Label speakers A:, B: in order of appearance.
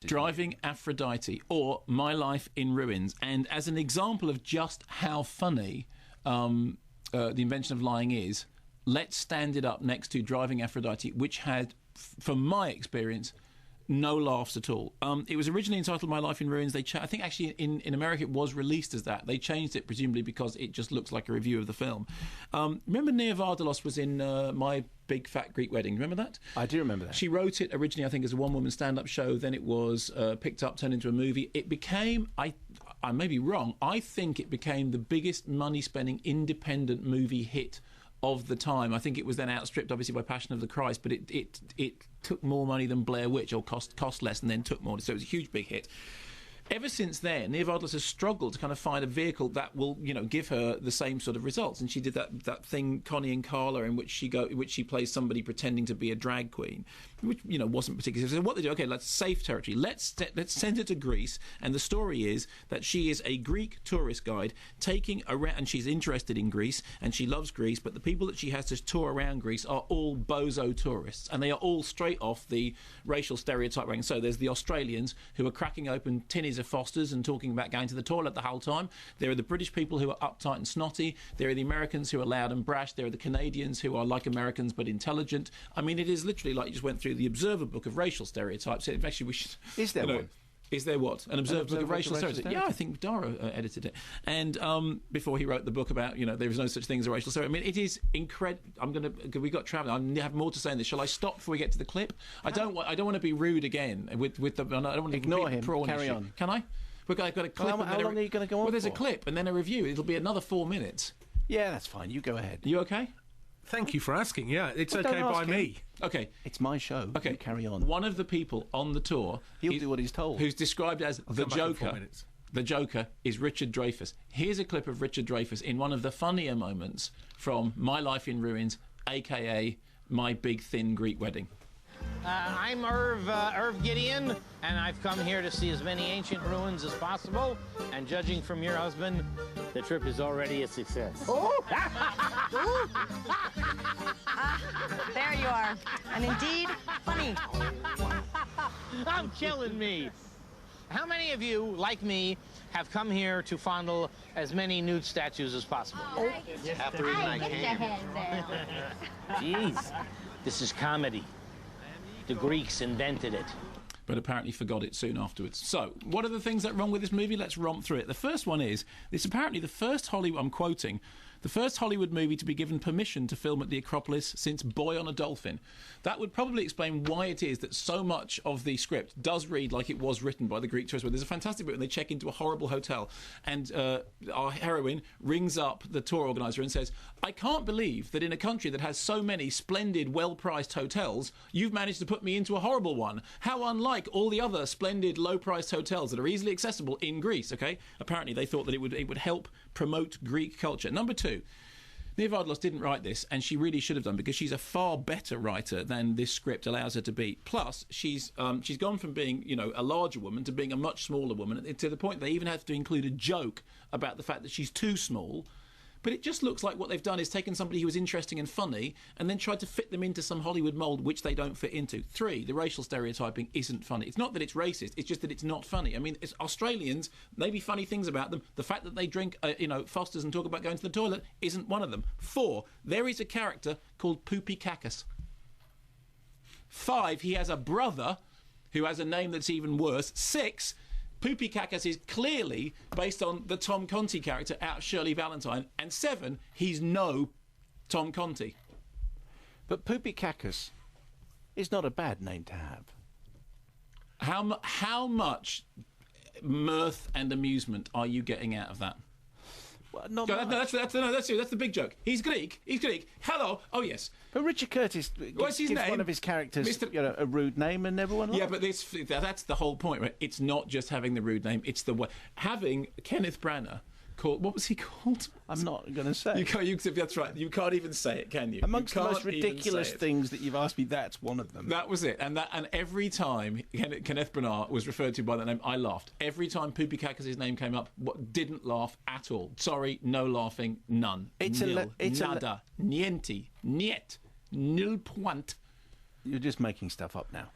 A: Driving Aphrodite, or My Life in Ruins. And as an example of just how funny The Invention of Lying is, let's stand it up next to Driving Aphrodite, which had, from my experience, no laughs at all. It was originally entitled My Life in Ruins. I think actually in America it was released as that. They changed it presumably because it just looks like a review of the film. Remember Nia Vardalos was in My Big Fat Greek Wedding? Remember that?
B: I do remember that.
A: She wrote it originally, I think, as a one-woman stand-up show. Then it was picked up, turned into a movie. It became, I may be wrong, I think it became the biggest money-spending independent movie hit of the time. I think it was then outstripped, obviously, by Passion of the Christ, but it took more money than Blair Witch, or cost less and then took more. So it was a huge, big hit. Ever since then, Nia Vardalos has struggled to kind of find a vehicle that will, give her the same sort of results. And she did that thing, Connie and Carla, in which she plays somebody pretending to be a drag queen, which wasn't particularly. So what they do? Okay, let's safe territory. Let's send her to Greece. And the story is that she is a Greek tourist guide taking around, and she's interested in Greece and she loves Greece. But the people that she has to tour around Greece are all bozo tourists, and they are all straight off the racial stereotype range. So there's the Australians who are cracking open tinnies of Fosters and talking about going to the toilet the whole time. There are the British people who are uptight and snotty. There are the Americans who are loud and brash. There are the Canadians who are like Americans but intelligent. I mean, it is literally like you just went through the Observer book of racial stereotypes. Actually, we should.
B: Is there one?
A: Is there what? An Observer book of racial stereotypes? Yeah, I think Dara edited it. And before he wrote the book about, there is no such thing as a racial stereotype. I mean, it is incredible. We got travelling. I have more to say on this. Shall I stop before we get to the clip? I don't want to be rude again with the. I don't want to
B: ignore him. Carry on.
A: Can I? We've got a clip.
B: How long are you going to go on?
A: Well, there's a clip and then a review. It'll be another 4 minutes.
B: Yeah, that's fine. You go ahead.
A: You okay?
C: Thank you for asking. Yeah, it's okay by me.
A: Okay.
B: It's my show.
A: Okay.
B: You carry on.
A: One of the people on the tour...
B: He'll do what he's told.
A: ...who's described as the Joker. The Joker is Richard Dreyfuss. Here's a clip of Richard Dreyfuss in one of the funnier moments from My Life in Ruins, a.k.a. My Big Thin Greek Wedding.
D: I'm Irv Gideon, and I've come here to see as many ancient ruins as possible. And judging from your husband, the trip is already a success.
E: Oh! There you are. And indeed, funny.
D: I'm killing me. How many of you, like me, have come here to fondle as many nude statues as possible?
E: Oh.
D: After even I came. Jeez, this is comedy. The Greeks invented it.
A: But apparently forgot it soon afterwards. So, what are the things that are wrong with this movie? Let's romp through it. The first one is, it's apparently the first Hollywood, I'm quoting, the first Hollywood movie to be given permission to film at the Acropolis since Boy on a Dolphin. That would probably explain why it is that so much of the script does read like it was written by the Greek tourist. There's a fantastic bit when they check into a horrible hotel and our heroine rings up the tour organiser and says, I can't believe that in a country that has so many splendid, well-priced hotels, you've managed to put me into a horrible one. How unlike all the other splendid, low-priced hotels that are easily accessible in Greece, okay? Apparently they thought that it would help promote Greek culture. Number two, Nia Vardalos didn't write this, and she really should have done, because she's a far better writer than this script allows her to be. Plus, she's gone from being, a larger woman to being a much smaller woman, to the point they even have to include a joke about the fact that she's too small. But it just looks like what they've done is taken somebody who was interesting and funny and then tried to fit them into some Hollywood mould which they don't fit into. 3, the racial stereotyping isn't funny. It's not that it's racist, it's just that it's not funny. I mean, it's Australians, maybe funny things about them. The fact that they drink, Fosters and talk about going to the toilet isn't one of them. 4, there is a character called Poopy Cacus. 5, he has a brother who has a name that's even worse. 6, Poopy Cacus is clearly based on the Tom Conti character out of Shirley Valentine. And 7, he's no Tom Conti.
B: But Poopy Cacus is not a bad name to have.
A: How much mirth and amusement are you getting out of that?
B: Well, not
A: that's the big joke. He's Greek. Hello. Oh, yes.
B: But Richard Curtis
A: What's his
B: gives
A: name?
B: one of his characters a rude name and everyone likes
A: it. But that's the whole point, right? It's not just having the rude name. It's the way. Having Kenneth Branagh called... What was he called?
B: I'm not going to say.
A: That's right. You can't even say it, can you?
B: Amongst the most ridiculous things that you've asked me, that's one of them.
A: That was it. And every time Kenneth Branagh was referred to by that name, I laughed. Every time Poopy Cacus' name came up, didn't laugh at all. Sorry, no laughing, none. Nada, niente, niet, nil point.
B: You're just making stuff up now.